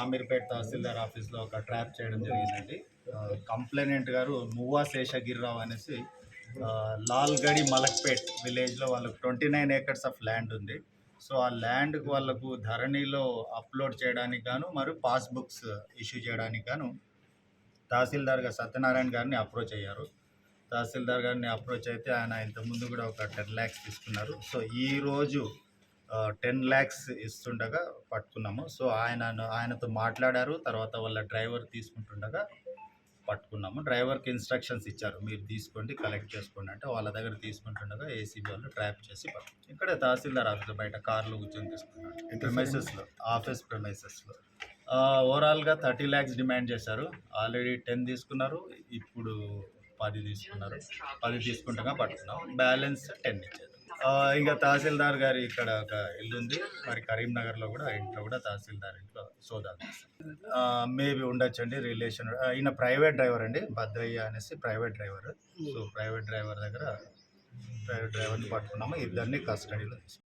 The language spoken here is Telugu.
షామీర్పేట తహసీల్దార్ ఆఫీస్లో ఒక ట్రాప్ చేయడం జరిగిందండి. కంప్లైనెంట్ గారు మువ్వా శేషగిరిరావు అనేసి లాల్గడి మలక్పేట్ విలేజ్లో వాళ్ళకు 29 acres ఆఫ్ ల్యాండ్ ఉంది. సో ఆ ల్యాండ్కి వాళ్ళకు ధరణిలో అప్లోడ్ చేయడానికి గాను మరియు పాస్బుక్స్ ఇష్యూ చేయడానికి గాను తహసీల్దార్గా సత్యనారాయణ గారిని అప్రోచ్ అయ్యారు. తహసీల్దార్ గారిని అప్రోచ్ అయితే ఆయన ఇంతకుముందు కూడా ఒక 10 lakhs తీసుకున్నారు. సో ఈరోజు 10 lakhs ఇస్తుండగా పట్టుకున్నాము. సో ఆయనతో మాట్లాడారు. తర్వాత వాళ్ళ డ్రైవర్ తీసుకుంటుండగా పట్టుకున్నాము. డ్రైవర్కి ఇన్స్ట్రక్షన్స్ ఇచ్చారు, మీరు తీసుకోండి, కలెక్ట్ చేసుకోండి అంటే వాళ్ళ దగ్గర తీసుకుంటుండగా ఏసీబీ వాళ్ళు ట్రాప్ చేసి పట్టుకున్నారు. ఇక్కడే తహసీల్దార్ ఆఫీస్ బయట కార్లో కూర్చొని తీసుకున్నారు. ప్రిమైసెస్లో, ఆఫీస్ ప్రిమైసెస్లో. ఓవరాల్గా 30 lakhs డిమాండ్ చేశారు. ఆల్రెడీ 10 తీసుకున్నారు, ఇప్పుడు 10 తీసుకున్నారు. 10 తీసుకుంటగా పట్టుకున్నాం, బ్యాలెన్స్ 10 ఇచ్చారు. ఇంకా తహసీల్దార్ గారి ఇక్కడ ఒక ఇల్లు ఉంది, మరి కరీంనగర్లో కూడా ఇంట్లో కూడా తహసీల్దార్ ఇంట్లో సోదాలు మేబీ ఉండొచ్చండి. రిలేషన్ ఈయన ప్రైవేట్ డ్రైవర్ అండి, భద్రయ్య అనేసి private driver. So private driver దగ్గర ప్రైవేట్ డ్రైవర్ని పట్టుకున్నాము, ఇద్దరిని కస్టడీలో తీసుకున్నాము.